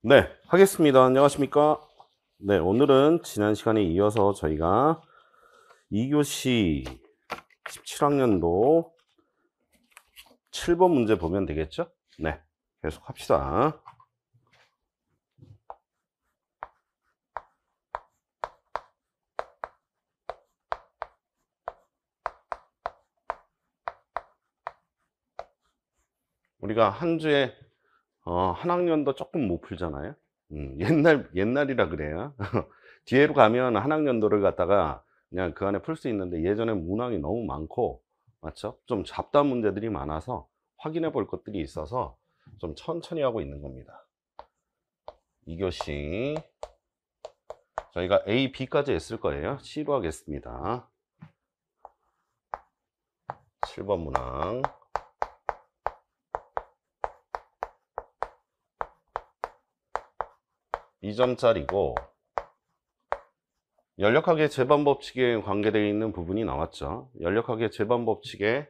네, 하겠습니다. 안녕하십니까? 네, 오늘은 지난 시간에 이어서 저희가 2교시 17학년도 7번 문제 보면 되겠죠? 네, 계속 합시다. 우리가 한 주에 한 학년도 조금 못 풀잖아요. 옛날이라 그래요. 뒤에로 가면 한 학년도를 갖다가 그냥 그 안에 풀 수 있는데 예전에 문항이 너무 많고, 맞죠? 좀 잡다한 문제들이 많아서 확인해 볼 것들이 있어서 좀 천천히 하고 있는 겁니다. 2교시 저희가 A, B까지 했을 거예요. C로 하겠습니다. 7번 문항 2점짜리고 연력학의 재반 법칙에 관계되어 있는 부분이 나왔죠. 연력학의 재반 법칙의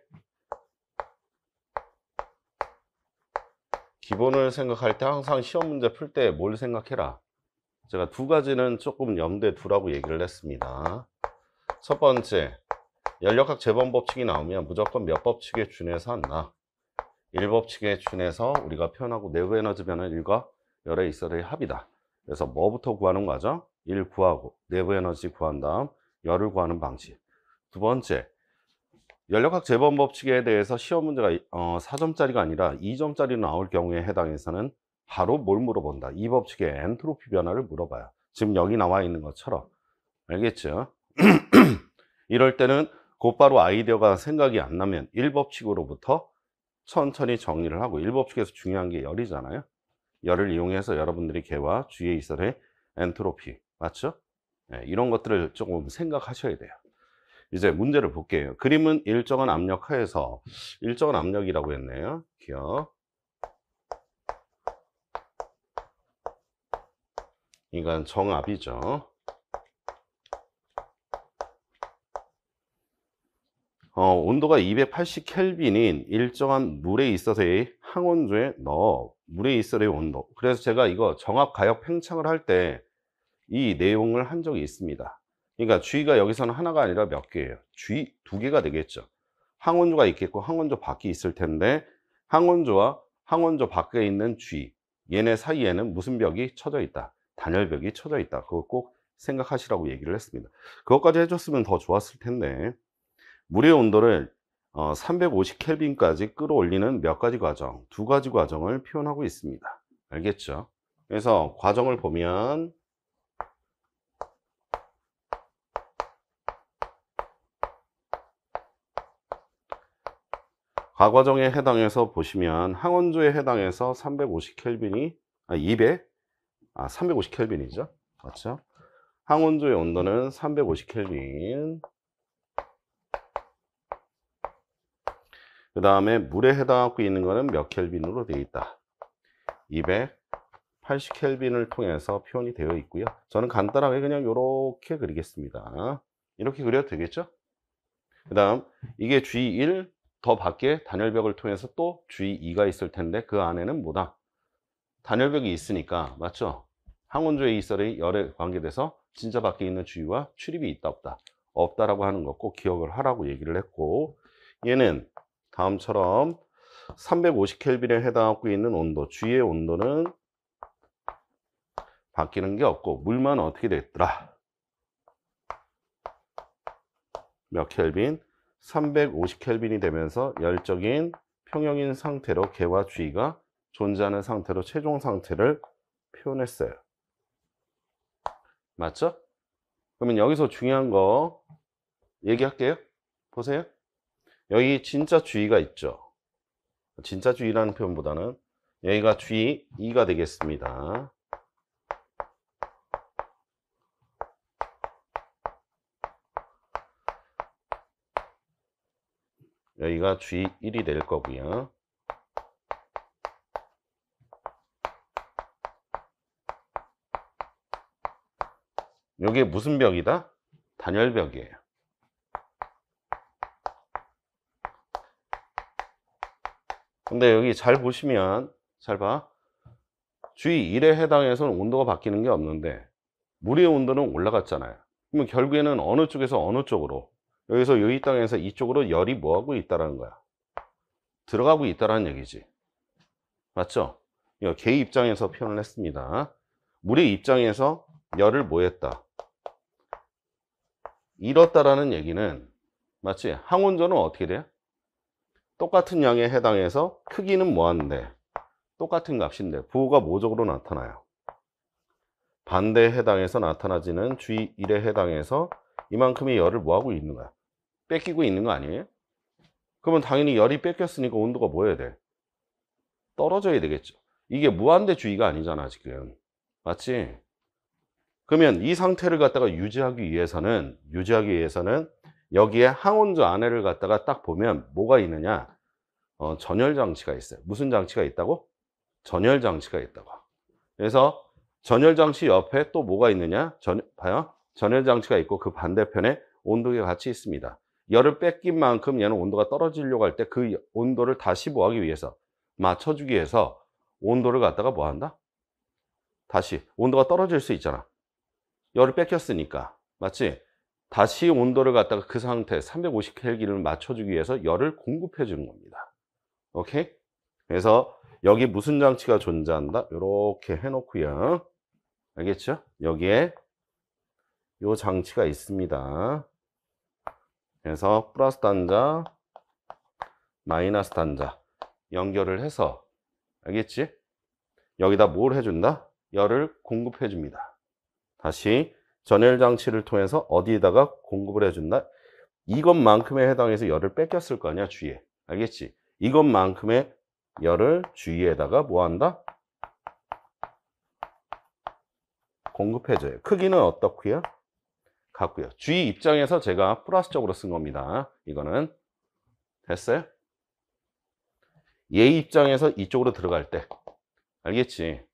기본을 생각할 때 항상 시험 문제 풀 때 뭘 생각해라. 제가 두 가지는 조금 염두에 두라고 얘기를 했습니다. 첫 번째, 연력학 재반 법칙이 나오면 무조건 몇 법칙에 준해서 한다. 1법칙에 준해서 우리가 표현하고 내부 에너지 변화 1과 열의 있어의 합이다. 그래서 뭐부터 구하는 거죠? 1 구하고 내부 에너지 구한 다음 열을 구하는 방식. 두 번째, 연력학 재반 법칙에 대해서 시험 문제가 4점짜리가 아니라 2점짜리 나올 경우에 해당해서는 바로 뭘 물어본다. 이 법칙의 엔트로피 변화를 물어봐요. 지금 여기 나와 있는 것처럼. 알겠죠? 이럴 때는 곧바로 아이디어가 생각이 안 나면 1법칙으로부터 천천히 정리를 하고 1법칙에서 중요한 게 열이잖아요. 열을 이용해서 여러분들이 개와 주위에 있어의 엔트로피, 맞죠? 네, 이런 것들을 조금 생각하셔야 돼요. 이제 문제를 볼게요. 그림은 일정한 압력 하에서, 일정한 압력이라고 했네요. 기억. 이건 정압이죠. 온도가 280 켈빈인 일정한 물에 있어서의 항온주에 넣어 물에 있어의 온도. 그래서 제가 이거 정압 가역 팽창을 할 때 이 내용을 한 적이 있습니다. 그러니까 주의가 여기서는 하나가 아니라 몇 개예요. 주의 두 개가 되겠죠. 항온주가 있겠고 항온주 밖에 있을 텐데 항온주와 항온주 밖에 있는 주의, 얘네 사이에는 무슨 벽이 쳐져 있다. 단열벽이 쳐져 있다. 그거 꼭 생각하시라고 얘기를 했습니다. 그것까지 해줬으면 더 좋았을 텐데 물의 온도를 350 켈빈까지 끌어올리는 몇 가지 과정, 두 가지 과정을 표현하고 있습니다. 알겠죠? 그래서 과정을 보면 과과정에 해당해서 보시면 항온주에 해당해서 350 켈빈이 350 켈빈이죠. 맞죠? 항온주의 온도는 350 켈빈. 그 다음에 물에 해당하고 있는 거는 몇 켈빈으로 되어 있다. 280 켈빈을 통해서 표현이 되어 있고요. 저는 간단하게 그냥 이렇게 그리겠습니다. 이렇게 그려도 되겠죠? 그 다음 이게 G1 더 밖에 단열벽을 통해서 또 G2가 있을 텐데 그 안에는 뭐다? 단열벽이 있으니까, 맞죠? 항온주의 이설의 열에 관계돼서 진짜 밖에 있는 주위와 출입이 있다 없다. 없다라고 하는 거 꼭 기억을 하라고 얘기를 했고, 얘는 다음처럼 350 켈빈에 해당하고 있는 온도, 주위의 온도는 바뀌는 게 없고 물만 어떻게 됐더라? 몇 켈빈? 350 켈빈이 되면서 열적인 평형인 상태로 개와 주위가 존재하는 상태로 최종 상태를 표현했어요. 맞죠? 그러면 여기서 중요한 거 얘기할게요. 보세요. 여기 진짜 주의가 있죠. 진짜 주의라는 표현보다는 여기가 주의 2가 되겠습니다. 여기가 주의 1이 될 거고요. 이게 무슨 벽이다? 단열벽이에요. 근데 여기 잘 보시면, 잘 봐. 주의 1에 해당해서는 온도가 바뀌는 게 없는데 물의 온도는 올라갔잖아요. 그러면 결국에는 어느 쪽에서 어느 쪽으로, 여기서 여기 땅에서 이쪽으로 열이 뭐하고 있다라는 거야? 들어가고 있다라는 얘기지. 맞죠? 이거 개 입장에서 표현을 했습니다. 물의 입장에서 열을 뭐 했다? 잃었다라는 얘기는, 맞지? 항온전은 어떻게 돼요? 똑같은 양에 해당해서 크기는 뭐한데? 똑같은 값인데 부호가 뭐적으로 나타나요? 반대에 해당해서 나타나지는 주의 1에 해당해서 이만큼의 열을 뭐하고 있는 거야? 뺏기고 있는 거 아니에요? 그러면 당연히 열이 뺏겼으니까 온도가 뭐 해야 돼? 떨어져야 되겠죠. 이게 무한대 주의가 아니잖아 지금. 맞지? 그러면 이 상태를 갖다가 유지하기 위해서는 여기에 항온저 안에를 갖다가 딱 보면 뭐가 있느냐? 전열 장치가 있어요. 무슨 장치가 있다고? 전열 장치가 있다고. 그래서 전열 장치 옆에 또 뭐가 있느냐? 봐요. 전열 장치가 있고 그 반대편에 온도계가 같이 있습니다. 열을 뺏긴 만큼 얘는 온도가 떨어지려고 할 때 그 온도를 다시 뭐 하기 위해서, 맞춰주기 위해서 온도를 갖다가 뭐 한다? 다시 온도가 떨어질 수 있잖아. 열을 뺏겼으니까. 맞지? 다시 온도를 갖다가 그 상태 350켈빈을 맞춰주기 위해서 열을 공급해 주는 겁니다. 오케이? 그래서 여기 무슨 장치가 존재한다? 이렇게 해놓고요. 알겠죠? 여기에 요 장치가 있습니다. 그래서 플러스 단자, 마이너스 단자 연결을 해서, 알겠지? 여기다 뭘 해준다? 열을 공급해 줍니다. 다시 전열 장치를 통해서 어디에다가 공급을 해준다? 이것만큼에 해당해서 열을 뺏겼을 거 아니야, 주위에. 알겠지? 이것만큼의 열을 주위에다가 뭐 한다? 공급해줘요. 크기는 어떻고요? 같고요. 주위 입장에서 제가 플러스적으로 쓴 겁니다. 이거는 됐어요? 얘 입장에서 이쪽으로 들어갈 때, 알겠지?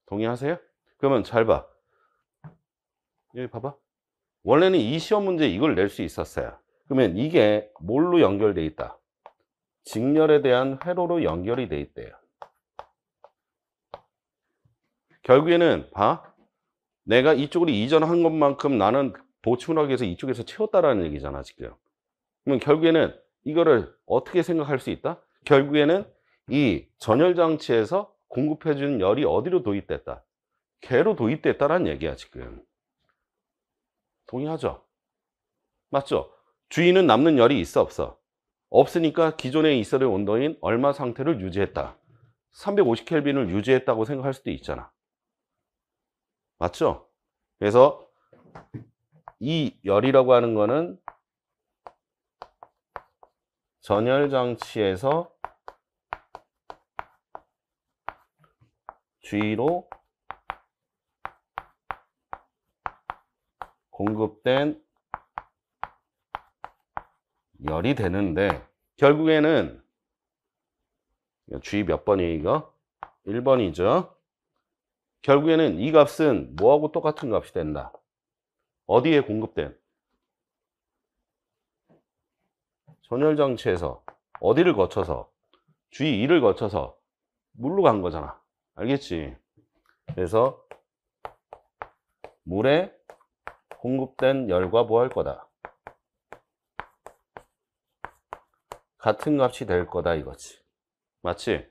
동의하세요? 그러면 잘 봐. 여기 봐봐. 원래는 이 시험 문제 이걸 낼 수 있었어요. 그러면 이게 뭘로 연결돼 있다? 직렬에 대한 회로로 연결이 돼 있대요. 결국에는 봐. 내가 이쪽으로 이전한 것만큼 나는 보충을 하기 위해서 이쪽에서 채웠다라는 얘기잖아 지금. 그러면 결국에는 이거를 어떻게 생각할 수 있다? 결국에는 이 전열장치에서 공급해주는 열이 어디로 도입됐다? 걔로 도입됐다라는 얘기야 지금. 동의하죠? 맞죠? 주위는 남는 열이 있어 없어? 없으니까 기존에 있어야 될 온도인 얼마 상태를 유지했다? 350켈빈을 유지했다고 생각할 수도 있잖아. 맞죠? 그래서 이 열이라고 하는 거는 전열 장치에서 주위로 공급된 열이 되는데, 결국에는 주위 몇 번이에요 이거? 1번이죠. 결국에는 이 값은 뭐하고 똑같은 값이 된다? 어디에 공급된? 전열장치에서 어디를 거쳐서? 주위 2를 거쳐서 물로 간 거잖아. 알겠지? 그래서 물에 공급된 열과 뭐 할 거다? 같은 값이 될 거다 이거지. 맞지?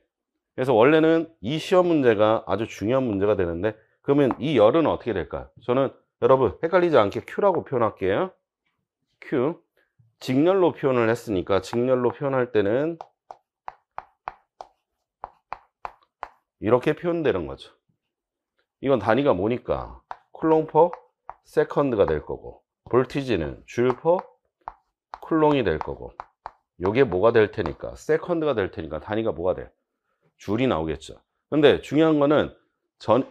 그래서 원래는 이 시험 문제가 아주 중요한 문제가 되는데, 그러면 이 열은 어떻게 될까? 저는 여러분 헷갈리지 않게 Q라고 표현할게요. Q. 직렬로 표현을 했으니까 직렬로 표현할 때는 이렇게 표현되는 거죠. 이건 단위가 뭐니까 쿨롱 퍼 세컨드가 될 거고, 볼티지는 줄 퍼 쿨롱이 될 거고, 요게 뭐가 될 테니까 세컨드가 될 테니까 단위가 뭐가 돼? 줄이 나오겠죠. 근데 중요한 거는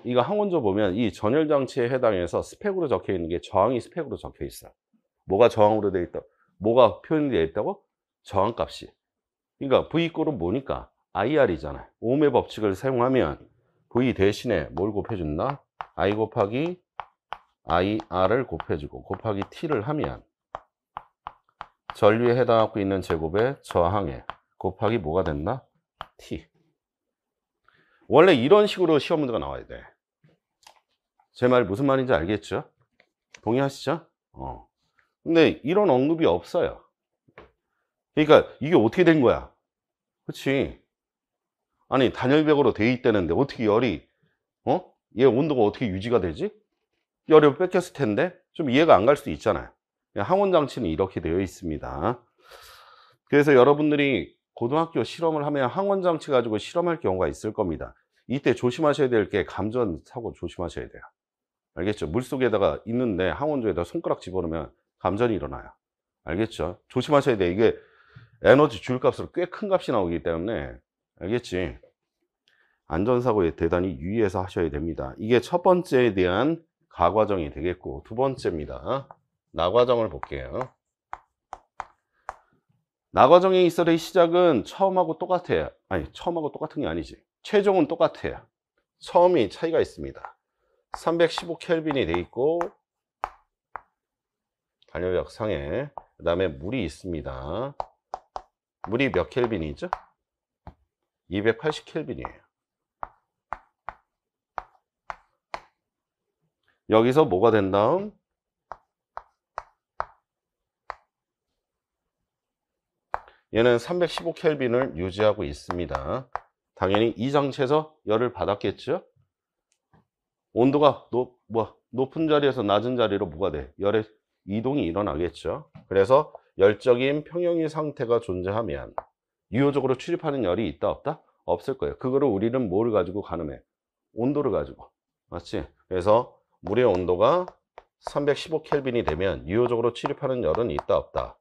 이거 항원조 보면 이 전열 장치에 해당해서 스펙으로 적혀 있는 게 저항이 스펙으로 적혀 있어. 뭐가 저항으로 되어 있다? 뭐가 표현이 되어 있다고? 저항값이. 그러니까 V 꼴은 뭐니까? IR이잖아요. 오음의 법칙을 사용하면 V 대신에 뭘 곱해준다? I 곱하기 IR을 곱해주고 곱하기 T를 하면 전류에 해당하고 있는 제곱의 저항에 곱하기 뭐가 된다? T. 원래 이런 식으로 시험 문제가 나와야 돼. 제 말 무슨 말인지 알겠죠? 동의하시죠? 근데 이런 언급이 없어요. 그러니까 이게 어떻게 된 거야? 그치? 아니, 단열벽으로 돼 있다는데 어떻게 열이, 얘 온도가 어떻게 유지가 되지? 열을 뺏겼을 텐데 좀 이해가 안 갈 수도 있잖아요. 항원 장치는 이렇게 되어 있습니다. 그래서 여러분들이 고등학교 실험을 하면 항원 장치 가지고 실험할 경우가 있을 겁니다. 이때 조심하셔야 될 게 감전 사고 조심하셔야 돼요. 알겠죠? 물속에다가 있는데 항원조에다 손가락 집어넣으면 감전이 일어나요. 알겠죠? 조심하셔야 돼. 이게 에너지 주율값으로 꽤 큰 값이 나오기 때문에, 알겠지? 안전사고에 대단히 유의해서 하셔야 됩니다. 이게 첫 번째에 대한 가과정이 되겠고, 두 번째입니다. 나과정을 볼게요. 나과정의 있어의 시작은 처음하고 똑같아요. 아니, 처음하고 똑같은 게 아니지. 최종은 똑같아요. 처음이 차이가 있습니다. 315켈빈이 돼 있고, 단열벽 상에, 그 다음에 물이 있습니다. 물이 몇 켈빈이죠? 280켈빈이에요. 여기서 뭐가 된 다음? 얘는 315켈빈을 유지하고 있습니다. 당연히 이 장치에서 열을 받았겠죠? 온도가 높은 자리에서 낮은 자리로 뭐가 돼? 열의 이동이 일어나겠죠. 그래서 열적인 평형의 상태가 존재하면 유효적으로 출입하는 열이 있다 없다? 없을 거예요. 그거를 우리는 뭐를 가지고 가늠해? 온도를 가지고. 맞지? 그래서 물의 온도가 315켈빈이 되면 유효적으로 출입하는 열은 있다 없다?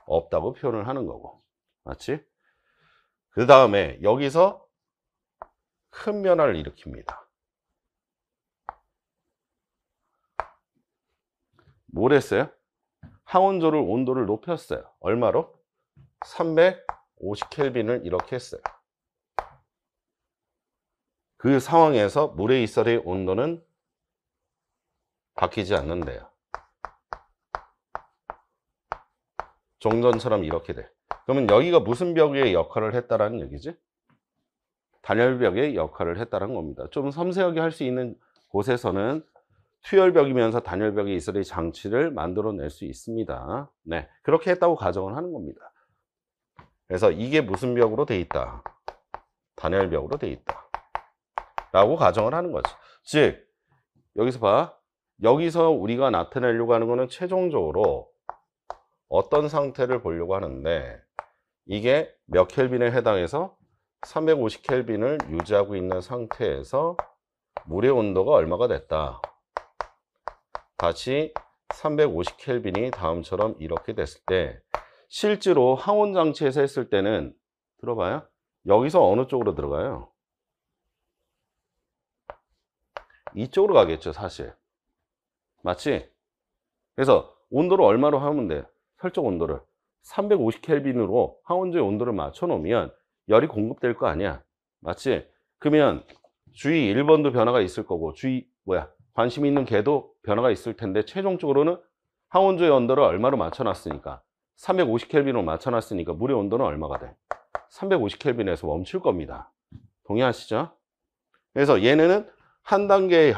없다고 표현을 하는 거고. 맞지? 그 다음에 여기서 큰 변화를 일으킵니다. 뭘 했어요? 항온조를 온도를 높였어요. 얼마로? 350켈빈을 이렇게 했어요. 그 상황에서 물의 이설의 온도는 바뀌지 않는데요. 종전처럼 이렇게 돼. 그러면 여기가 무슨 벽의 역할을 했다라는 얘기지? 단열벽의 역할을 했다는 겁니다. 좀 섬세하게 할 수 있는 곳에서는 투열벽이면서 단열벽의 이설의 장치를 만들어낼 수 있습니다. 네, 그렇게 했다고 가정을 하는 겁니다. 그래서 이게 무슨 벽으로 돼 있다? 단열벽으로 돼 있다 라고 가정을 하는 거죠. 즉 여기서 봐. 여기서 우리가 나타내려고 하는 거는 최종적으로 어떤 상태를 보려고 하는데, 이게 몇 켈빈에 해당해서 350켈빈을 유지하고 있는 상태에서 물의 온도가 얼마가 됐다. 다시 350켈빈이 다음처럼 이렇게 됐을 때, 실제로 항온 장치에서 했을 때는 들어봐요. 여기서 어느 쪽으로 들어가요? 이쪽으로 가겠죠, 사실. 맞지? 그래서 온도를 얼마로 하면 돼? 설정 온도를 350켈빈으로 항온조의 온도를 맞춰 놓으면 열이 공급될 거 아니야. 맞지? 그러면 주위 1번도 변화가 있을 거고, 주위 관심 있는 개도 변화가 있을 텐데, 최종적으로는 항온조의 온도를 얼마로 맞춰 놨으니까 350켈빈으로 맞춰 놨으니까 물의 온도는 얼마가 돼? 350켈빈에서 멈출 겁니다. 동의하시죠? 그래서 얘네는 한 단계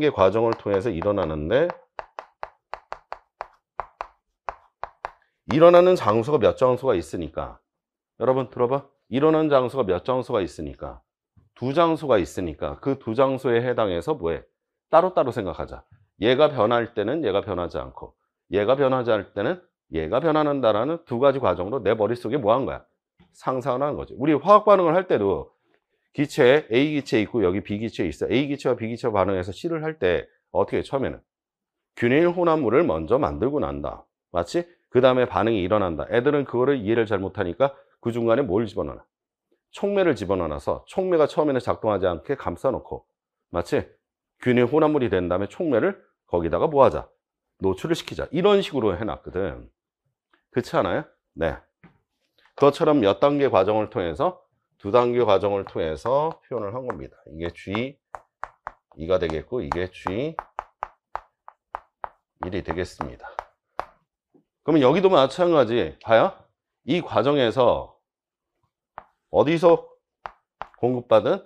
과정을 통해서 일어나는데, 일어나는 장소가 몇 장소가 있으니까, 여러분 들어봐. 일어나는 장소가 몇 장소가 있으니까, 두 장소가 있으니까 그 두 장소에 해당해서 뭐해? 따로따로 생각하자. 얘가 변할 때는 얘가 변하지 않고, 얘가 변하지 않을 때는 얘가 변하는다라는 두 가지 과정으로 내 머릿속에 뭐 한 거야? 상상을 하는 거지. 우리 화학 반응을 할 때도 기체에 A 기체 있고 여기 B 기체 있어. A 기체와 B 기체 반응해서 C를 할 때 어떻게 해? 처음에는 균일 혼합물을 먼저 만들고 난다. 맞지? 그 다음에 반응이 일어난다. 애들은 그거를 이해를 잘 못하니까 그 중간에 뭘 집어넣어? 촉매를 집어넣어서 촉매가 처음에는 작동하지 않게 감싸놓고, 맞지? 균일 혼합물이 된 다음에 촉매를 거기다가 뭐 하자? 노출을 시키자. 이런 식으로 해놨거든. 그렇지 않아요? 네. 그것처럼 몇 단계 과정을 통해서, 두 단계 과정을 통해서 표현을 한 겁니다. 이게 G2가 되겠고, 이게 G1이 되겠습니다. 그러면 여기도 마찬가지. 봐요. 이 과정에서 어디서 공급받은?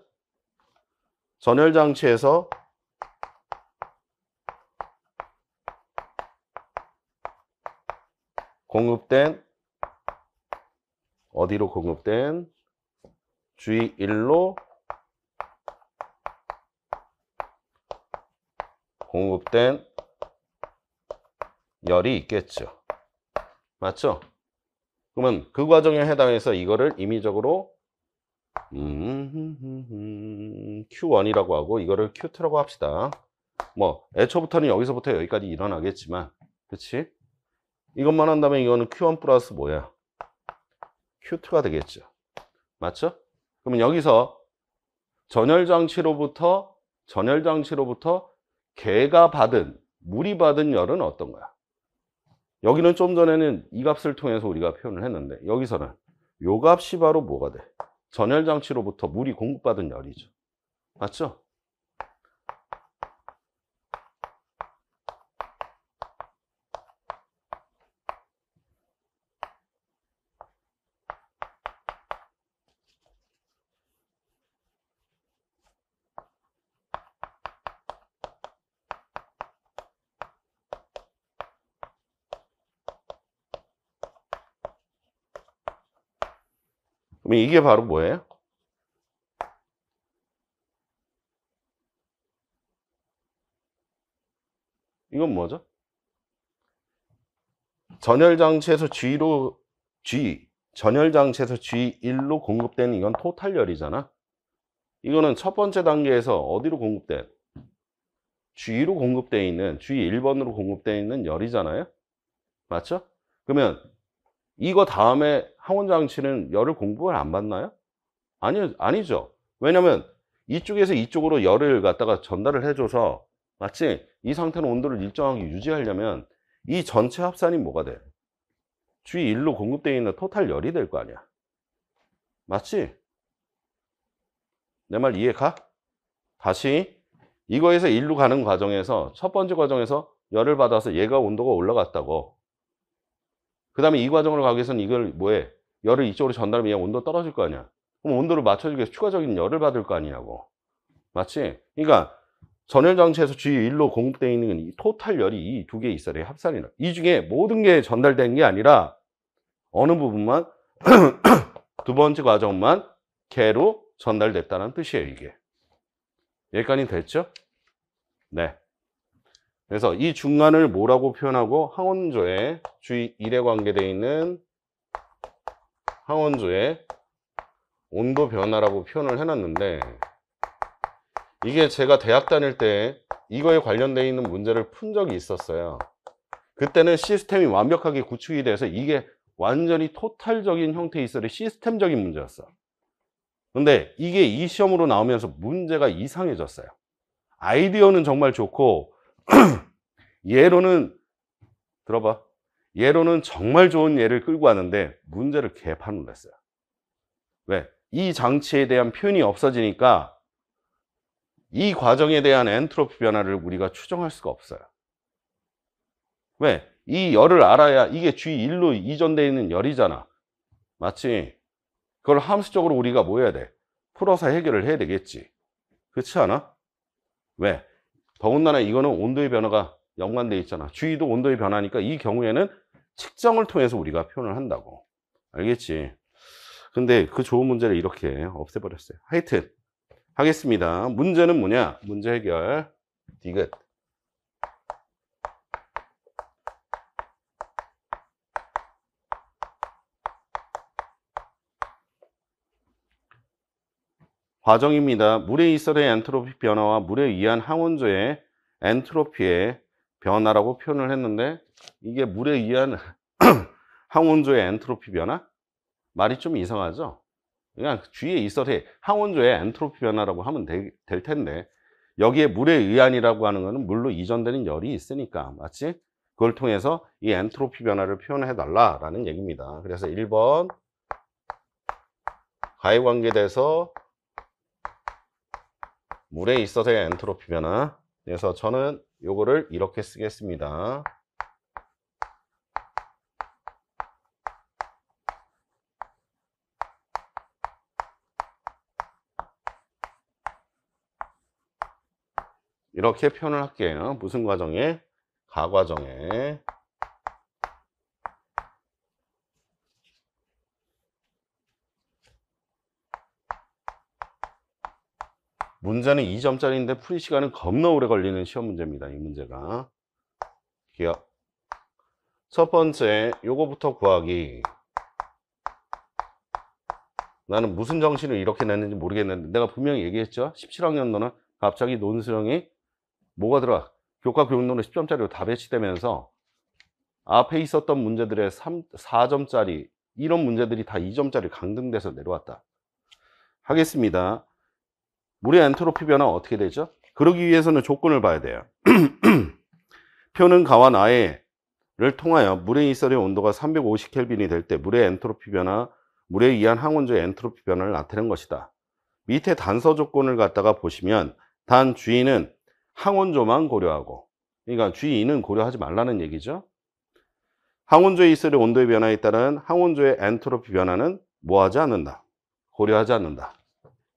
전열장치에서 공급된 어디로 공급된 G1로 공급된 열이 있겠죠. 맞죠? 그러면 그 과정에 해당해서 이거를 임의적으로 Q1이라고 하고 이거를 Q2라고 합시다. 뭐 애초부터는 여기서부터 여기까지 일어나겠지만, 그치? 이것만 한다면 이거는 Q1 플러스 뭐야? Q2가 되겠죠. 맞죠? 그러면 여기서 전열장치로부터 개가 받은, 물이 받은 열은 어떤 거야? 여기는 좀 전에는 이 값을 통해서 우리가 표현을 했는데, 여기서는 요 값이 바로 뭐가 돼? 전열장치로부터 물이 공급받은 열이죠. 맞죠? 그럼 이게 바로 뭐예요? 이건 뭐죠? 전열장치에서 전열장치에서 G1로 공급되는 이건 토탈열이잖아. 이거는 첫 번째 단계에서 어디로 공급된? G로 공급되어 있는, G1번으로 공급되어 있는 열이잖아요. 맞죠? 그러면 이거 다음에 항원장치는 열을 공급을 안 받나요? 아니죠. 왜냐면 이쪽에서 이쪽으로 열을 갖다가 전달을 해줘서, 맞지? 이 상태는 온도를 일정하게 유지하려면 이 전체 합산이 뭐가 돼? G1로 공급되어 있는 토탈 열이 될 거 아니야. 맞지? 내 말 이해 가? 다시 이거에서 1로 가는 과정에서 첫 번째 과정에서 열을 받아서 얘가 온도가 올라갔다고. 그 다음에 이 과정을 가기 위해서는 이걸 뭐해? 열을 이쪽으로 전달하면 얘 온도 떨어질 거 아니야. 그럼 온도를 맞춰주기 위해서 추가적인 열을 받을 거 아니냐고. 맞지? 그러니까 전열장치에서 G1로 공급되어 있는 이 토탈 열이 이 두 개 있어야 돼. 합산이라. 이 중에 모든 게 전달된 게 아니라 어느 부분만 두 번째 과정만 개로 전달됐다는 뜻이에요. 이게. 여기까지 됐죠? 네. 그래서 이 중간을 뭐라고 표현하고, 항원조의 G1에 관계되어 있는 항원조의 온도 변화라고 표현을 해놨는데, 이게 제가 대학 다닐 때 이거에 관련되어 있는 문제를 푼 적이 있었어요. 그때는 시스템이 완벽하게 구축이 돼서 이게 완전히 토탈적인 형태에 있어야 시스템적인 문제였어. 근데 이게 이 시험으로 나오면서 문제가 이상해졌어요. 아이디어는 정말 좋고 예로는, 들어봐, 예로는 정말 좋은 예를 끌고 왔는데 문제를 개판으로 냈어요. 왜? 이 장치에 대한 표현이 없어지니까 이 과정에 대한 엔트로피 변화를 우리가 추정할 수가 없어요. 왜? 이 열을 알아야, 이게 G1로 이전되어 있는 열이잖아. 맞지? 그걸 함수적으로 우리가 뭐 해야 돼? 풀어서 해결을 해야 되겠지. 그렇지 않아? 왜? 더군다나 이거는 온도의 변화가 연관되어 있잖아. G도 온도의 변화니까 이 경우에는 측정을 통해서 우리가 표현을 한다고. 알겠지? 근데 그 좋은 문제를 이렇게 없애버렸어요. 하여튼 하겠습니다. 문제는 뭐냐? 문제 해결. 디귿. 과정입니다. 물에 있어의 엔트로피 변화와 물에 의한 항원조의 엔트로피의 변화라고 표현을 했는데, 이게 물에 의한 항원조의 엔트로피 변화? 말이 좀 이상하죠? 그냥 주위에 있어의 항원조의 엔트로피 변화라고 하면 될 텐데, 여기에 물에 의한이라고 하는 거는 물로 이전되는 열이 있으니까, 맞지? 그걸 통해서 이 엔트로피 변화를 표현해 달라라는 얘기입니다. 그래서 1번 가해관계돼서 물에 있어서의 엔트로피 변화. 그래서 저는 요거를 이렇게 쓰겠습니다. 이렇게 표현을 할게요. 무슨 과정에? 가과정에. 문제는 2점짜리인데 풀이 시간은 겁나 오래 걸리는 시험 문제입니다. 이 문제가. 기억. 첫 번째, 요거부터 구하기. 나는 무슨 정신을 이렇게 냈는지 모르겠는데 내가 분명히 얘기했죠. 17학년도는 갑자기 논술형이 뭐가 들어가? 교과 교육론은 10점짜리로 다 배치되면서 앞에 있었던 문제들의 4점짜리 이런 문제들이 다 2점짜리 강등돼서 내려왔다. 하겠습니다. 물의 엔트로피 변화 어떻게 되죠? 그러기 위해서는 조건을 봐야 돼요. 표는 가와 나를 통하여 물의 이설의 온도가 350켈빈이 될 때 물의 엔트로피 변화, 물에 의한 항원조의 엔트로피 변화를 나타낸 것이다. 밑에 단서 조건을 갖다가 보시면 단 G는 항원조만 고려하고, 그러니까 G2는 고려하지 말라는 얘기죠. 항원조의 이설의 온도의 변화에 따른 항원조의 엔트로피 변화는 뭐하지 않는다. 고려하지 않는다.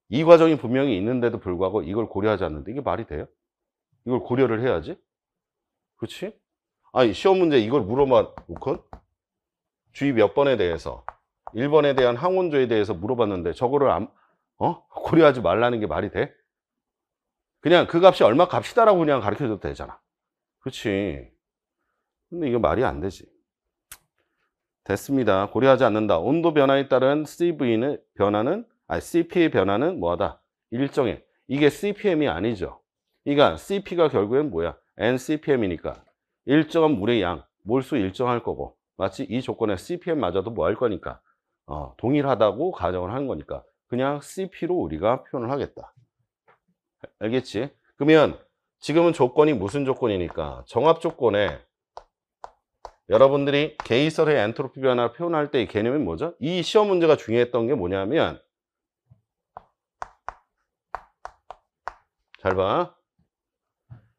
이 과정이 분명히 있는데도 불구하고 이걸 고려하지 않는다. 이게 말이 돼요? 이걸 고려를 해야지. 그렇지? 아니 시험 문제 이걸 물어봐 놓고 G 몇 번에 대해서 1번에 대한 항원조에 대해서 물어봤는데 저거를 고려하지 말라는 게 말이 돼? 그냥 그 값이 얼마 값이다라고 그냥 가르쳐줘도 되잖아. 그렇지. 근데 이게 말이 안 되지. 됐습니다. 고려하지 않는다. 온도 변화에 따른 CV는 변화는 CP의 변화는 뭐하다? 일정해. 이게 CPM이 아니죠. 그러니까 CP가 결국엔 뭐야? NCPM이니까 일정한 물의 양, 몰수 일정할 거고, 마치 이 조건에 CPM마저도 뭐 할 거니까 동일하다고 가정을 하는 거니까 그냥 CP로 우리가 표현을 하겠다. 알겠지? 그러면 지금은 조건이 무슨 조건이니까 정합 조건에 여러분들이 개이설의 엔트로피 변화를 표현할 때 이 개념이 뭐죠? 이 시험 문제가 중요했던 게 뭐냐면 잘 봐.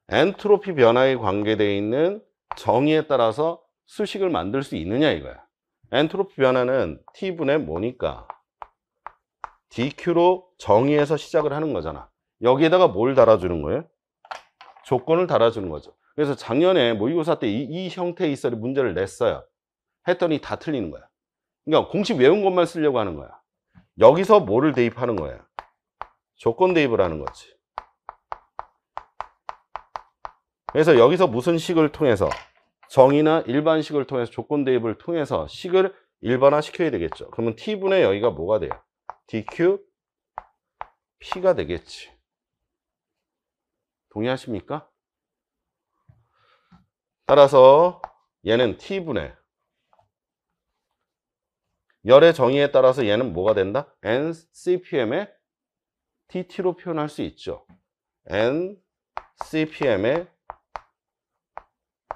엔트로피 변화에 관계되어 있는 정의에 따라서 수식을 만들 수 있느냐 이거야. 엔트로피 변화는 T분의 뭐니까 DQ로 정의해서 시작을 하는 거잖아. 여기에다가 뭘 달아주는 거예요? 조건을 달아주는 거죠. 그래서 작년에 모의고사 때 이 형태의 이설의 문제를 냈어요. 했더니 다 틀리는 거야. 그러니까 공식 외운 것만 쓰려고 하는 거야. 여기서 뭐를 대입하는 거야? 조건 대입을 하는 거지. 그래서 여기서 무슨 식을 통해서 정의나 일반식을 통해서 조건 대입을 통해서 식을 일반화 시켜야 되겠죠. 그러면 T분의 여기가 뭐가 돼요? DQ P가 되겠지. 동의하십니까? 따라서 얘는 T분의 열의 정의에 따라서 얘는 뭐가 된다? NCPM의 DT로 표현할 수 있죠. NCPM의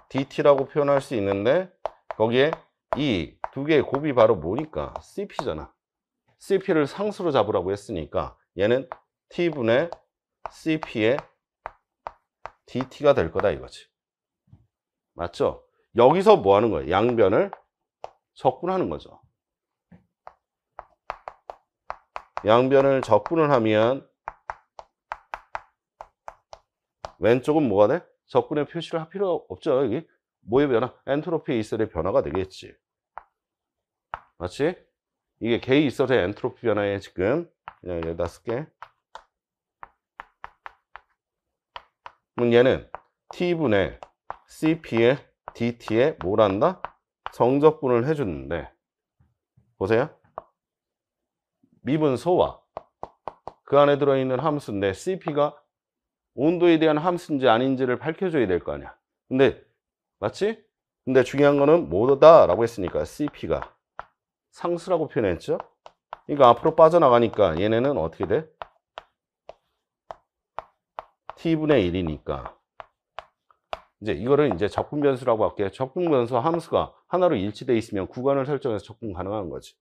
DT라고 표현할 수 있는데 거기에 이 두 개의 곱이 바로 뭐니까? CP잖아. CP를 상수로 잡으라고 했으니까 얘는 T분의 CP의 DT가 될 거다 이거지. 맞죠? 여기서 뭐 하는 거예요? 양변을 적분하는 거죠. 양변을 적분을 하면 왼쪽은 뭐가 돼? 적분의 표시를 할 필요 없죠. 여기 뭐의 변화? 엔트로피 이설의 변화가 되겠지. 맞지? 이게 개의 이설의 엔트로피 변화에 지금 그냥 여기다 쓸게. 그럼 얘는 T분의 CP의 DT에 뭘 한다? 정적분을 해주는데 보세요. 미분 소와 그 안에 들어있는 함수인데 CP가 온도에 대한 함수인지 아닌지를 밝혀줘야 될 거 아니야. 근데 맞지? 근데 중요한 거는 뭐다? 라고 했으니까 CP가 상수라고 표현했죠. 그러니까 앞으로 빠져나가니까 얘네는 어떻게 돼? T분의 1이니까 이제 이거를 이제 적분 변수라고 할게요. 적분 변수 함수가 하나로 일치돼 있으면 구간을 설정해서 적분 가능한 거지.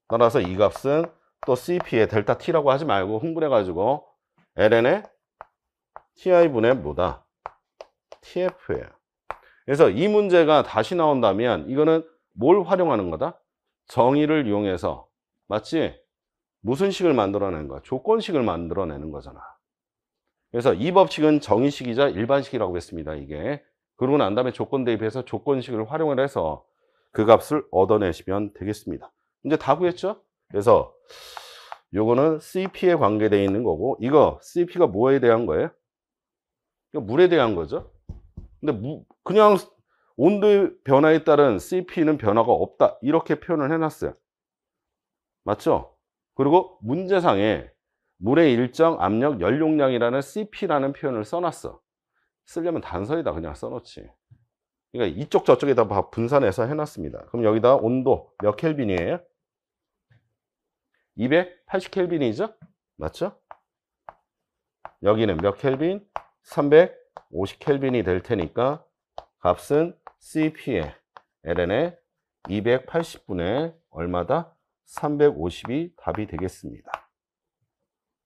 따라서 이 값은 또 CP의 델타 T라고 하지 말고 흥분해가지고 ln의 TI분의 뭐다? TF예요. 그래서 이 문제가 다시 나온다면 이거는 뭘 활용하는 거다? 정의를 이용해서 맞지? 무슨 식을 만들어내는 거야? 조건식을 만들어내는 거잖아. 그래서 이 법칙은 정의식이자 일반식이라고 했습니다. 이게. 그러고 난 다음에 조건 대입해서 조건식을 활용을 해서 그 값을 얻어내시면 되겠습니다. 이제 다 구했죠? 그래서 요거는 CP에 관계되어 있는 거고, 이거 CP가 뭐에 대한 거예요? 이거 물에 대한 거죠. 근데 그냥 온도의 변화에 따른 CP는 변화가 없다, 이렇게 표현을 해놨어요. 맞죠? 그리고 문제상에 물의 일정 압력 연용량이라는 CP라는 표현을 써놨어. 쓰려면 단서에다 그냥 써놓지. 그러니까 이쪽 저쪽에다 분산해서 해놨습니다. 그럼 여기다 온도 몇 켈빈이에요? 280켈빈이죠? 맞죠? 여기는 몇 켈빈? 350켈빈이 될 테니까 값은 CP의 ln의 280분의 얼마다? 350이 답이 되겠습니다.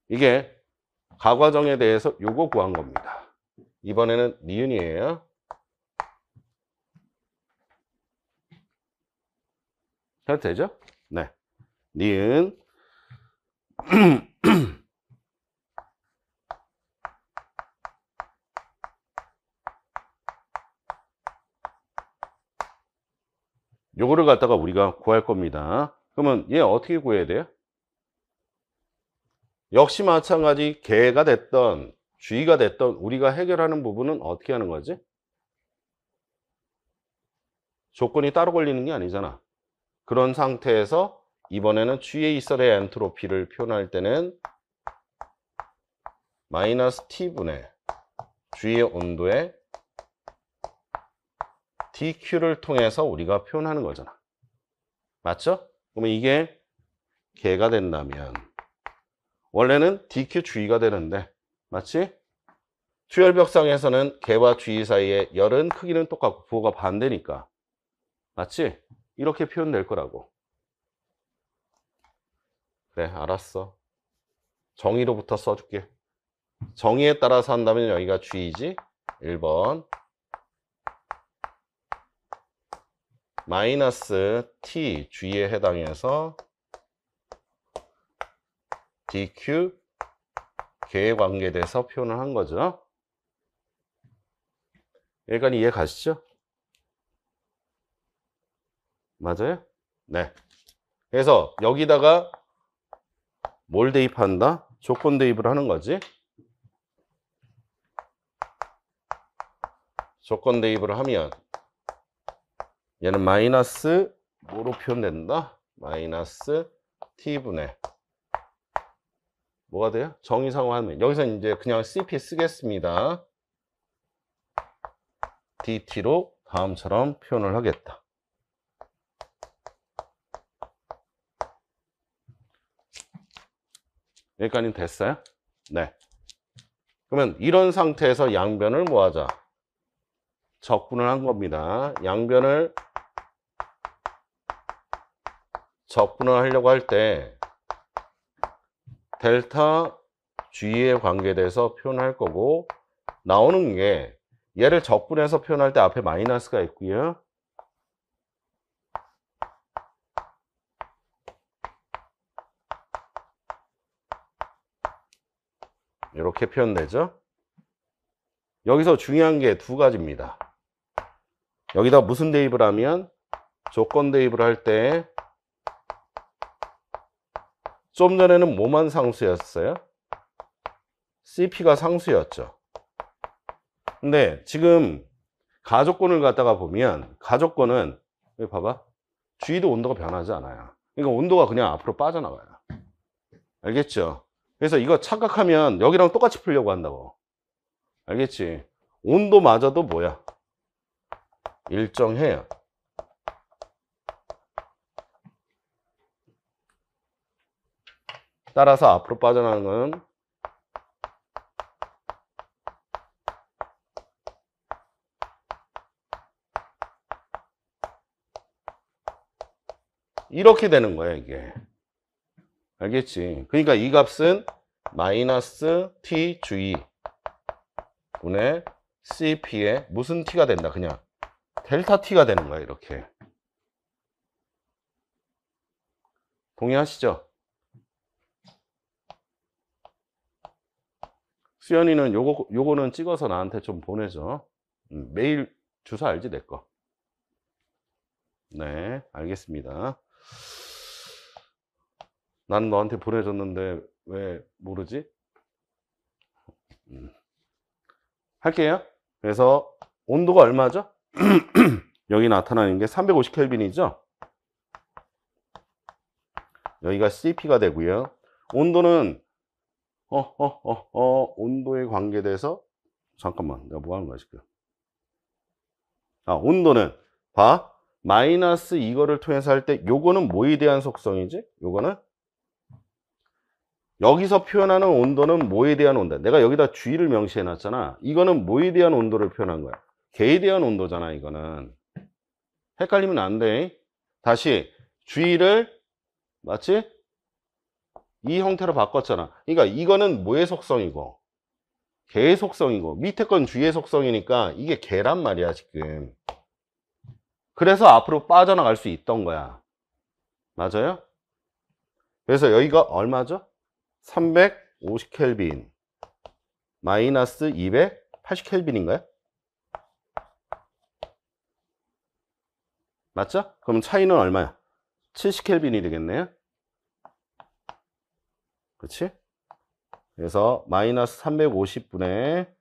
이게 가과정에 대해서 요거 구한 겁니다. 이번에는 니은이에요. 해도 되죠? 네. 니은. 요거를 갖다가 우리가 구할 겁니다. 그러면 얘 어떻게 구해야 돼요? 역시 마찬가지 개가 됐던 주의가 됐던 우리가 해결하는 부분은 어떻게 하는 거지? 조건이 따로 걸리는 게 아니잖아. 그런 상태에서 이번에는 G에 있어야 될 엔트로피를 표현할 때는 마이너스 T분의 G의 온도에 dQ를 통해서 우리가 표현하는 거잖아. 맞죠? 그러면 이게 개가 된다면 원래는 dQ G가 되는데, 맞지? 수열벽상에서는 개와 G 사이에 열은 크기는 똑같고 부호가 반대니까, 맞지? 이렇게 표현될 거라고. 그래, 알았어. 정의로부터 써줄게. 정의에 따라서 한다면 여기가 G이지. 1번 마이너스 T G에 해당해서 dQ 개에 관계돼서 표현을 한 거죠. 여기까지 이해 가시죠? 맞아요? 네. 그래서 여기다가 뭘 대입한다? 조건 대입을 하는 거지. 조건 대입을 하면 얘는 마이너스 뭐로 표현된다? 마이너스 T분의 뭐가 돼요? 정의상으로 하면 여기서 이제 그냥 CP 쓰겠습니다. DT로 다음처럼 표현을 하겠다. 여기까지 됐어요? 네. 그러면 이런 상태에서 양변을 뭐 하자? 적분을 한 겁니다. 양변을 적분을 하려고 할 때 델타 G에 관계돼서 표현할 거고, 나오는 게 얘를 적분해서 표현할 때 앞에 마이너스가 있고요. 이렇게 표현되죠. 여기서 중요한 게 두 가지입니다. 여기다 무슨 대입을 하면? 조건 대입을 할 때 좀 전에는 뭐만 상수였어요? CP가 상수였죠. 근데 지금 가조건을 갖다가 보면 가조건은 여기 봐봐. G도 온도가 변하지 않아요. 그러니까 온도가 그냥 앞으로 빠져나가요. 알겠죠? 그래서 이거 착각하면 여기랑 똑같이 풀려고 한다고. 알겠지? 온도마저도 뭐야? 일정해요. 따라서 앞으로 빠져나가는 건 이렇게 되는 거야, 이게. 알겠지? 그러니까 이 값은 마이너스 TG 분의 CP에 무슨 T가 된다? 그냥 델타 T가 되는 거야, 이렇게. 동의하시죠? 수연이는 요거는 찍어서 나한테 좀 보내줘. 메일 주소 알지, 내 거? 네, 알겠습니다. 난 너한테 보내줬는데 왜 모르지? 할게요. 그래서 온도가 얼마죠? 여기 나타나는 게 350켈빈이죠? 여기가 CP가 되고요. 온도는 온도에 관계돼서 잠깐만, 내가 뭐 하는 거야 지금? 온도는 봐. 마이너스 이거를 통해서 할 때 요거는 뭐에 대한 속성이지? 요거는 여기서 표현하는 온도는 뭐에 대한 온도? 내가 여기다 G를 명시해 놨잖아. 이거는 뭐에 대한 온도를 표현한 거야? 개에 대한 온도잖아. 이거는 헷갈리면 안 돼. 다시 G를 맞지? 이 형태로 바꿨잖아. 그러니까 이거는 뭐의 속성이고 개의 속성이고 밑에 건 G의 속성이니까 이게 개란 말이야 지금. 그래서 앞으로 빠져나갈 수 있던 거야. 맞아요? 그래서 여기가 얼마죠? 350켈빈 마이너스 280켈빈인가요? 맞죠? 그럼 차이는 얼마야? 70켈빈이 되겠네요. 그렇지? 그래서 마이너스 350분의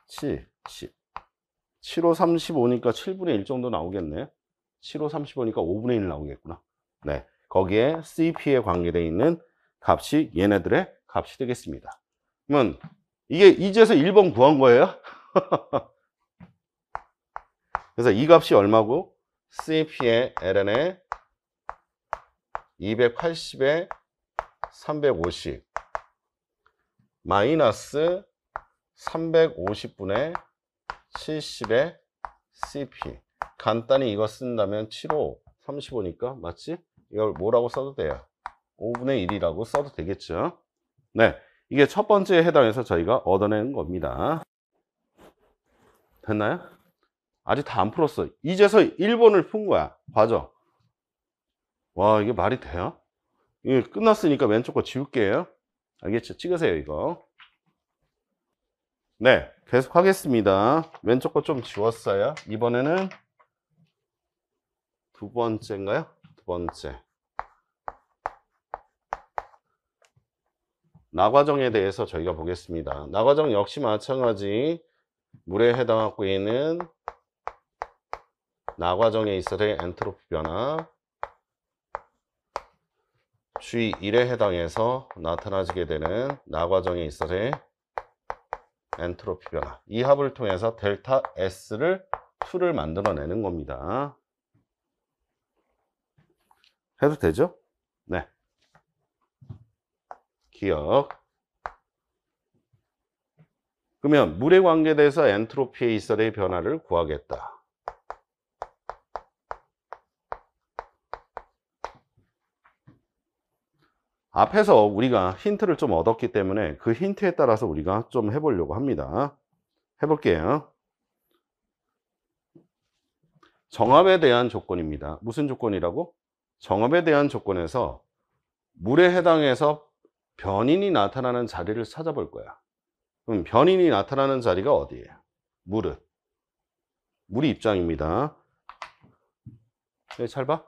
70 7호 35니까 7분의 1 정도 나오겠네. 7호 35니까 5분의 1 나오겠구나. 네, 거기에 CP에 관계되어 있는 값이 얘네들의 값이 되겠습니다. 그러면 이게 이제서 1번 구한 거예요. 그래서 이 값이 얼마고? CP의 ln에 280에 350 마이너스 350분의 70의 CP. 간단히 이거 쓴다면 7호 35니까 맞지? 이걸 뭐라고 써도 돼요? 5분의 1이라고 써도 되겠죠. 네, 이게 첫 번째에 해당해서 저희가 얻어낸 겁니다. 됐나요? 아직 다 안 풀었어. 이제서 1번을 푼 거야. 과정. 와, 이게 말이 돼요? 이게 끝났으니까 왼쪽 거 지울게요. 알겠죠? 찍으세요 이거. 네, 계속 하겠습니다. 왼쪽 거 좀 지웠어요. 이번에는 두 번째인가요? 두 번째. 나과정에 대해서 저희가 보겠습니다. 나과정 역시 마찬가지 물에 해당하고 있는 나과정에 있어서의 엔트로피 변화 G1에 해당해서 나타나게 되는 나과정에 있어서의 엔트로피 변화, 이 합을 통해서 델타 S를 2를 만들어내는 겁니다. 해도 되죠? 네. 기억. 그러면 물에 관계돼서 엔트로피에 있어서의 변화를 구하겠다. 앞에서 우리가 힌트를 좀 얻었기 때문에 그 힌트에 따라서 우리가 좀 해보려고 합니다. 해볼게요. 정압에 대한 조건입니다. 무슨 조건이라고? 정압에 대한 조건에서 물에 해당해서 변인이 나타나는 자리를 찾아볼 거야. 그럼 변인이 나타나는 자리가 어디예요? 물은. 물이 입장입니다. 잘 봐.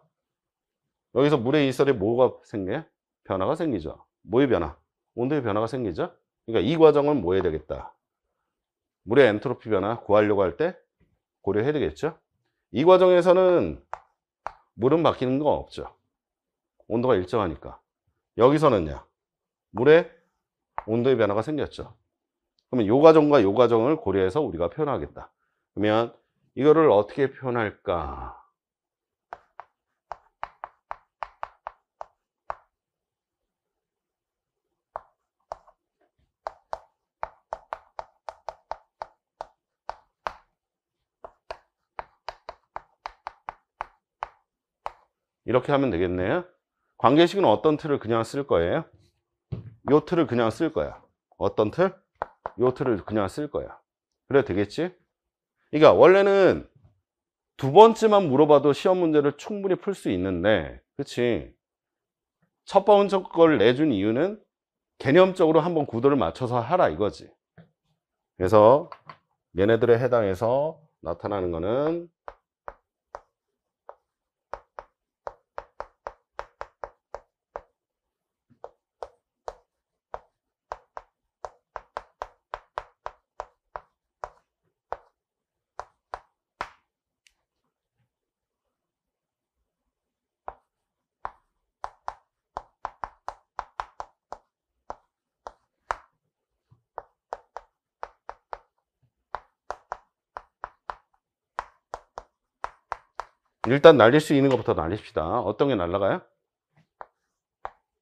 여기서 물의 이설에 뭐가 생겨요? 변화가 생기죠. 뭐의 변화? 온도의 변화가 생기죠. 그러니까 이 과정은 뭐 해야 되겠다? 물의 엔트로피 변화 구하려고 할 때 고려해야 되겠죠. 이 과정에서는 물은 바뀌는 거 없죠. 온도가 일정하니까. 여기서는요, 물의 온도의 변화가 생겼죠. 그러면 이 과정과 이 과정을 고려해서 우리가 표현하겠다. 그러면 이거를 어떻게 표현할까? 이렇게 하면 되겠네요. 관계식은 어떤 틀을 그냥 쓸 거예요? 요 틀을 그냥 쓸 거야. 어떤 틀? 요 틀을 그냥 쓸 거야. 그래도 되겠지? 그러니까 원래는 두 번째만 물어봐도 시험 문제를 충분히 풀 수 있는데, 그치? 첫 번째 걸 내준 이유는 개념적으로 한번 구도를 맞춰서 하라 이거지. 그래서 얘네들에 해당해서 나타나는 거는 일단 날릴 수 있는 것부터 날립시다. 어떤 게 날라가요?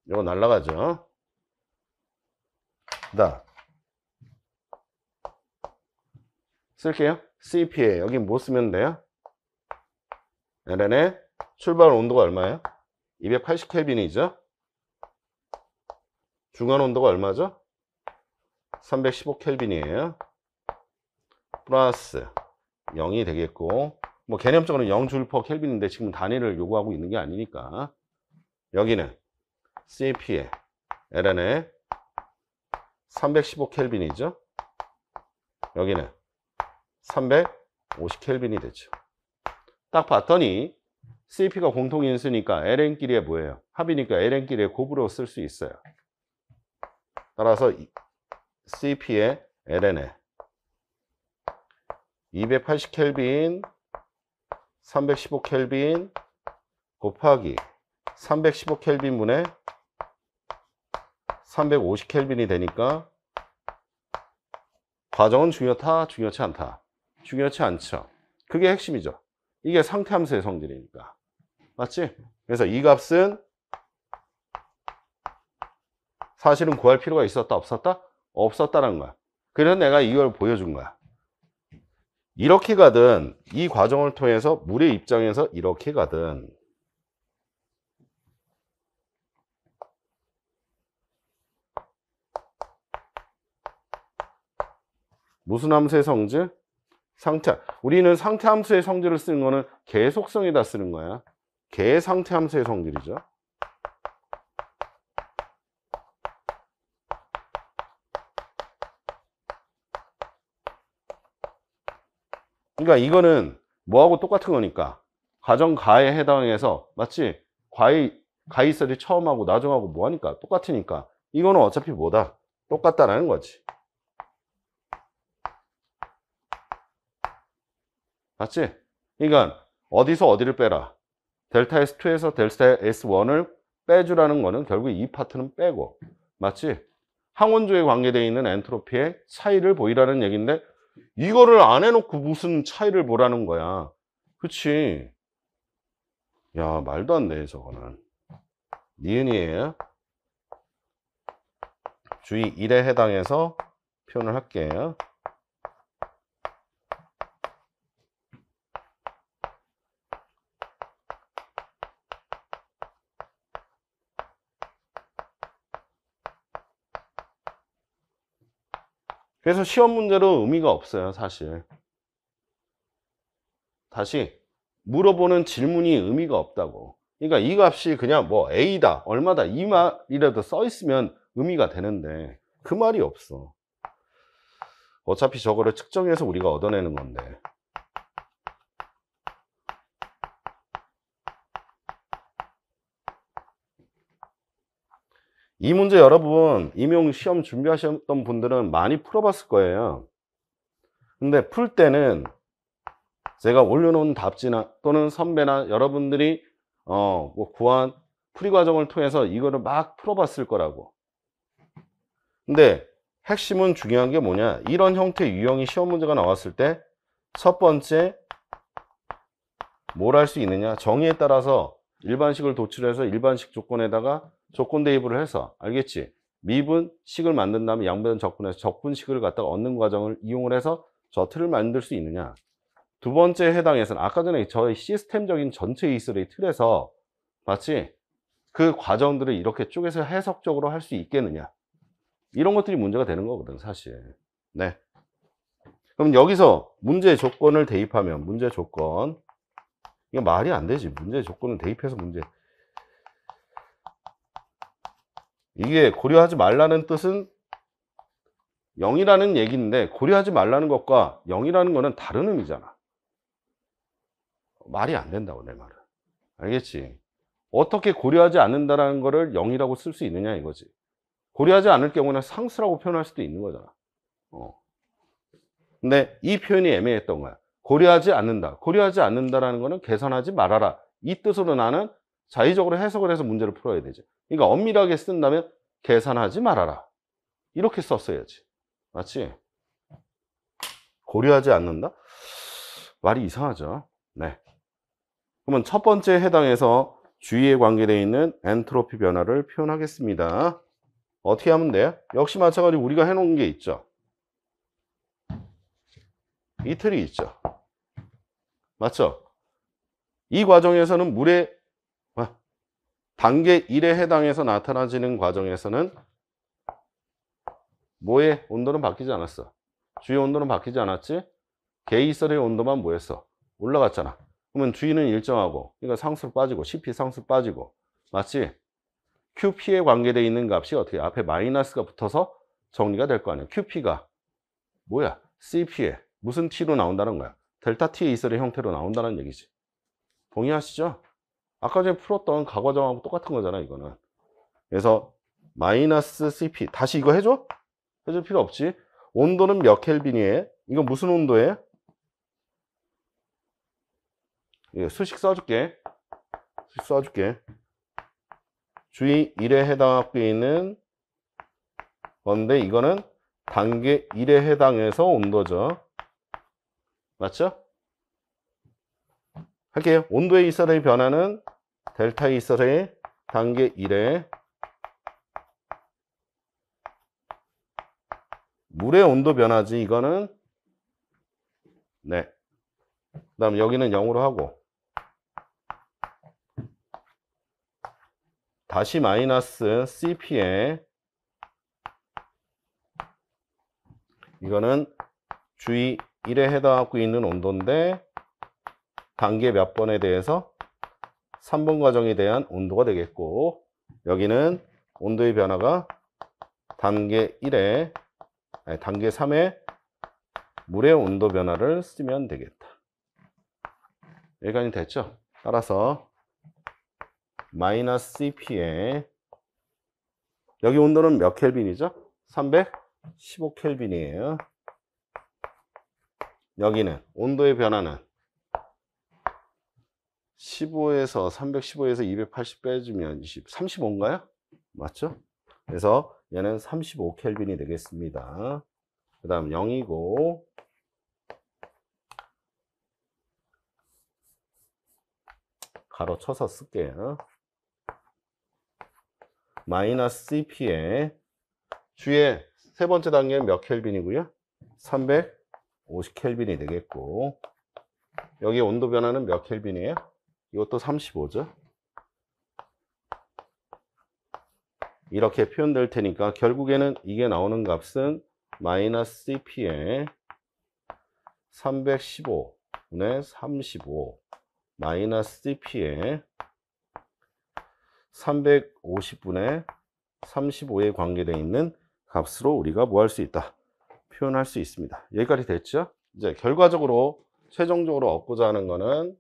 이거 날라가죠. 나 쓸게요. CP에 여기 뭐 쓰면 돼요? LN의 출발 온도가 얼마예요? 280켈빈이죠. 중간 온도가 얼마죠? 315켈빈이에요. 플러스 0이 되겠고, 뭐 개념적으로는 0줄 퍼 켈빈인데 지금 단위를 요구하고 있는 게 아니니까 여기는 CP에 LN의 315켈빈이죠. 여기는 350켈빈이 되죠. 딱 봤더니 CP가 공통인수니까 LN끼리의 뭐예요? 합이니까 LN끼리의 곱으로 쓸 수 있어요. 따라서 CP의 LN에 280켈빈 315켈빈 곱하기 315켈빈분의 350켈빈이 되니까 과정은 중요하다, 중요치 않다? 중요치 않죠. 그게 핵심이죠. 이게 상태함수의 성질이니까. 맞지? 그래서 이 값은 사실은 구할 필요가 있었다, 없었다? 없었다는 거야. 그래서 내가 이걸 보여준 거야. 이렇게 가든 이 과정을 통해서 물의 입장에서 이렇게 가든 무슨 함수의 성질? 상태. 우리는 상태함수의 성질을 쓰는 거는 계속성에다 쓰는 거야. 계상태함수의 성질이죠. 그러니까 이거는 뭐하고 똑같은 거니까 가정 가에 해당해서 맞지? 가이설이 처음하고 나중하고 뭐하니까 똑같으니까 이거는 어차피 뭐다? 똑같다라는 거지. 맞지? 그러니까 어디서 어디를 빼라? 델타 S2에서 델타 S1을 빼주라는 거는 결국 이 파트는 빼고 맞지? 항원조에 관계되어 있는 엔트로피의 차이를 보이라는 얘기인데 이거를 안 해놓고 무슨 차이를 보라는 거야. 그치? 야, 말도 안 돼, 저거는. 니은이에요. 주의 1에 해당해서 표현을 할게요. 그래서 시험 문제로 의미가 없어요, 사실. 다시 물어보는 질문이 의미가 없다고. 그러니까 이 값이 그냥 뭐 A다, 얼마다 이 말이라도 써 있으면 의미가 되는데 그 말이 없어. 어차피 저거를 측정해서 우리가 얻어내는 건데. 이 문제 여러분 임용 시험 준비하셨던 분들은 많이 풀어봤을 거예요. 근데 풀 때는 제가 올려놓은 답지나 또는 선배나 여러분들이 뭐 구한 풀이 과정을 통해서 이거를 막 풀어봤을 거라고. 근데 핵심은 중요한 게 뭐냐? 이런 형태의 유형이 시험 문제가 나왔을 때 첫 번째 뭘 할 수 있느냐? 정의에 따라서 일반식을 도출해서 일반식 조건에다가 조건 대입을 해서 알겠지? 미분 식을 만든 다음에 양변 적분해서 적분식을 갖다가 얻는 과정을 이용을 해서 저 틀을 만들 수 있느냐? 두 번째 해당해서는 아까 전에 저의 시스템적인 전체 이슬의 틀에서 맞지? 그 과정들을 이렇게 쪼개서 해석적으로 할 수 있겠느냐? 이런 것들이 문제가 되는 거거든, 사실. 네. 그럼 여기서 문제 조건을 대입하면 문제 조건 이거 말이 안 되지. 문제 조건을 대입해서 문제. 이게 고려하지 말라는 뜻은 0이라는 얘기인데 고려하지 말라는 것과 0이라는 거는 다른 의미잖아. 말이 안 된다고 내 말은. 알겠지? 어떻게 고려하지 않는다라는 거를 0이라고 쓸 수 있느냐 이거지. 고려하지 않을 경우는 상수라고 표현할 수도 있는 거잖아. 근데 이 표현이 애매했던 거야. 고려하지 않는다. 고려하지 않는다라는 거는 계산하지 말아라. 이 뜻으로 나는 자의적으로 해석을 해서 문제를 풀어야 되지. 그러니까 엄밀하게 쓴다면 계산하지 말아라. 이렇게 썼어야지. 맞지? 고려하지 않는다? 말이 이상하죠. 네. 그러면 첫 번째 해당해서 주위에 관계되어 있는 엔트로피 변화를 표현하겠습니다. 어떻게 하면 돼요? 역시 마찬가지로 우리가 해놓은 게 있죠. 이 틀이 있죠. 맞죠? 이 과정에서는 물의 단계 1에 해당해서 나타나지는 과정에서는 뭐의 온도는 바뀌지 않았어. 주위 온도는 바뀌지 않았지? 개이설의 온도만 뭐였어? 올라갔잖아. 그러면 주위는 일정하고, 그러니까 상수로 빠지고, CP 상수로 빠지고, 맞지? QP에 관계되어 있는 값이 어떻게 앞에 마이너스가 붙어서 정리가 될 거 아니야. QP가 뭐야? CP에 무슨 T로 나온다는 거야? 델타 T의 이설의 형태로 나온다는 얘기지. 동의하시죠? 아까 전에 풀었던 가과정하고 똑같은 거잖아, 이거는. 그래서 마이너스 CP 다시 이거 해줘? 해줄 필요 없지. 온도는 몇 켈빈이에요? 이거 무슨 온도예요? 수식 써줄게. 수식 써줄게. 주위 1에 해당하고 있는 건데 이거는 단계 1에 해당해서 온도죠. 맞죠? 할게요. 온도의 이설의 변화는 델타 이설의 단계 1에 물의 온도 변화지. 이거는 네. 그 다음 여기는 0으로 하고 다시 마이너스 CP에 이거는 주위 1에 해당하고 있는 온도인데 단계 몇 번에 대해서 3번 과정에 대한 온도가 되겠고 여기는 온도의 변화가 단계 1에 아니, 단계 3에 물의 온도 변화를 쓰면 되겠다. 여기까지 됐죠? 따라서 마이너스 CP에 여기 온도는 몇 켈빈이죠? 315 켈빈이에요. 여기는 온도의 변화는 15에서 315에서 280 빼주면 35인가요? 맞죠? 그래서 얘는 35 켈빈이 되겠습니다. 그 다음 0이고 가로 쳐서 쓸게요. 마이너스 CP에 주위에 세 번째 단계는 몇 켈빈이고요? 350 켈빈이 되겠고 여기 온도 변화는 몇 켈빈이에요? 이것도 35죠. 이렇게 표현될 테니까 결국에는 이게 나오는 값은 마이너스 CP에 315분의 35 마이너스 CP에 350분의 35에 관계되어 있는 값으로 우리가 뭐 할 수 있다? 표현할 수 있습니다. 여기까지 됐죠? 이제 결과적으로 최종적으로 얻고자 하는 거는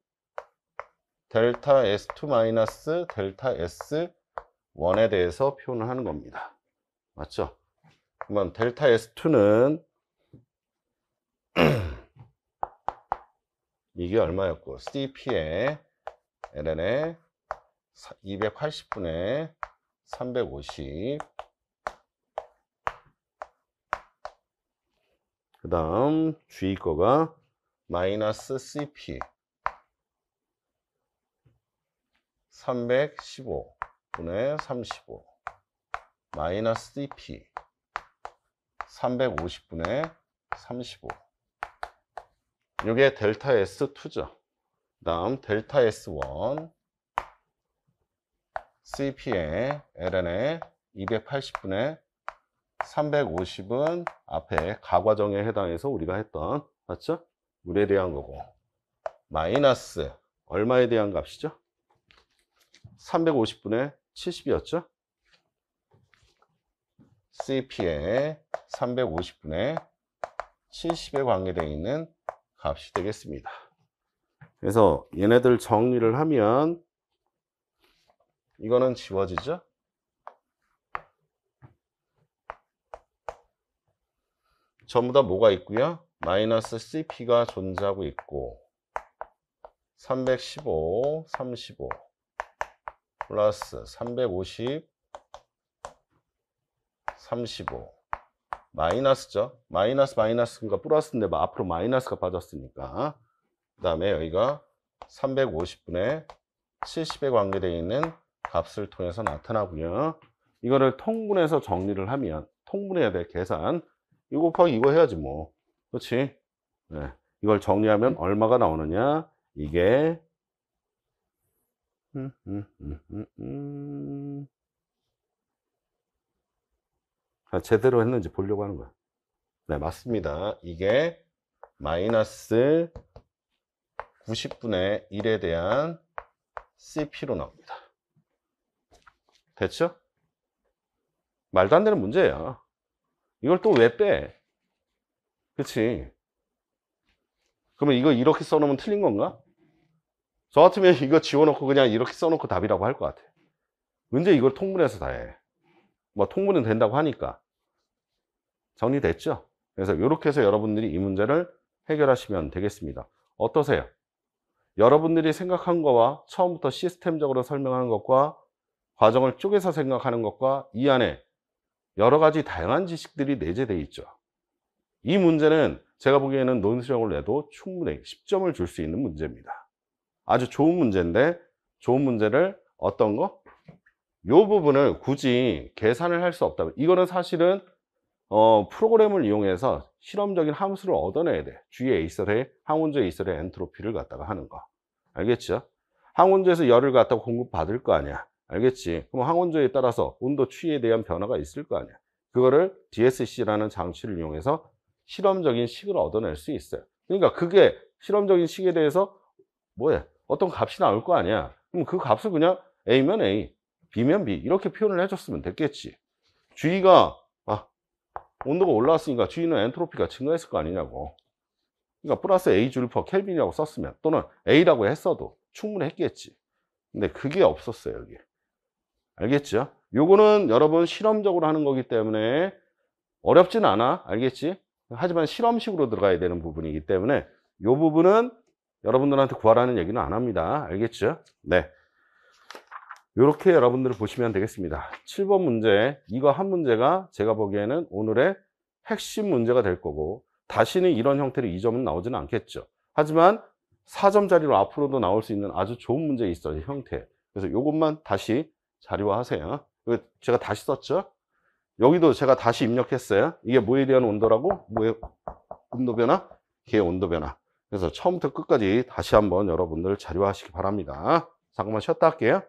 델타 S2 마이너스 델타 S1에 대해서 표현을 하는 겁니다. 맞죠? 그러면 델타 S2는 이게 얼마였고 CP에 ln에 280분의 350 그 다음 G 거가 마이너스 CP 315분의 35 마이너스 CP 350분의 35 이게 델타 S2죠. 그 다음 델타 S1 CP에 ln에 280분의 350은 앞에 가과정에 해당해서 우리가 했던 맞죠? 물에 대한 거고 마이너스 얼마에 대한 값이죠? 350분의 70이었죠? CP에 350분의 70에 관계되어 있는 값이 되겠습니다. 그래서 얘네들 정리를 하면 이거는 지워지죠? 전부 다 뭐가 있고요? 마이너스 CP가 존재하고 있고 315, 35 플러스 350, 35 마이너스죠? 마이너스가 플러스인데 앞으로 마이너스가 빠졌으니까 그 다음에 여기가 350분의 70에 관계되어 있는 값을 통해서 나타나고요. 이거를 통분해서 정리를 하면 통분해야 될 계산 이거 곱하기 이거 해야지 뭐. 그렇지? 네. 이걸 정리하면 얼마가 나오느냐? 이게 제대로 했는지 보려고 하는 거야. 네, 맞습니다. 이게 마이너스 90분의 1에 대한 CP로 나옵니다. 됐죠? 말도 안 되는 문제예요. 이걸 또 왜 빼? 그치? 그러면 이거 이렇게 써놓으면 틀린 건가? 저 같으면 이거 지워놓고 그냥 이렇게 써놓고 답이라고 할 것 같아. 문제 이걸 통분해서 다 해. 뭐 통분은 된다고 하니까. 정리됐죠? 그래서 이렇게 해서 여러분들이 이 문제를 해결하시면 되겠습니다. 어떠세요? 여러분들이 생각한 거와 처음부터 시스템적으로 설명하는 것과 과정을 쪼개서 생각하는 것과 이 안에 여러 가지 다양한 지식들이 내재되어 있죠. 이 문제는 제가 보기에는 논술형을 내도 충분히 10점을 줄 수 있는 문제입니다. 아주 좋은 문제인데 좋은 문제를 어떤 거? 이 부분을 굳이 계산을 할 수 없다면 이거는 사실은 프로그램을 이용해서 실험적인 함수를 얻어내야 돼. 주위에 있어서의 항온주에 있어서의 엔트로피를 갖다가 하는 거. 알겠죠? 항온주에서 열을 갖다가 공급받을 거 아니야. 알겠지? 그럼 항온주에 따라서 온도 추이에 대한 변화가 있을 거 아니야. 그거를 DSC라는 장치를 이용해서 실험적인 식을 얻어낼 수 있어요. 그러니까 그게 실험적인 식에 대해서 뭐야? 어떤 값이 나올 거 아니야. 그럼 그 값을 그냥 A면 A, B면 B 이렇게 표현을 해줬으면 됐겠지. 주위가 온도가 올라왔으니까 주위는 엔트로피가 증가했을 거 아니냐고. 그러니까 플러스 A줄 퍼 켈빈이라고 썼으면 또는 A라고 했어도 충분했겠지. 근데 그게 없었어요 여기. 알겠죠? 요거는 여러분 실험적으로 하는 거기 때문에 어렵진 않아. 알겠지? 하지만 실험식으로 들어가야 되는 부분이기 때문에 요 부분은 여러분들한테 구하라는 얘기는 안 합니다. 알겠죠? 네. 요렇게 여러분들 보시면 되겠습니다. 7번 문제, 이거 한 문제가 제가 보기에는 오늘의 핵심 문제가 될 거고 다시는 이런 형태로 2점은 나오지는 않겠죠. 하지만 4점짜리로 앞으로도 나올 수 있는 아주 좋은 문제 있어요, 형태. 그래서 요것만 다시 자료화하세요. 제가 다시 썼죠? 여기도 제가 다시 입력했어요. 이게 뭐에 대한 온도라고? 뭐의 온도 변화? 기의 온도 변화. 그래서 처음부터 끝까지 다시 한번 여러분들 자료화하시기 바랍니다. 잠깐만 쉬었다 할게요.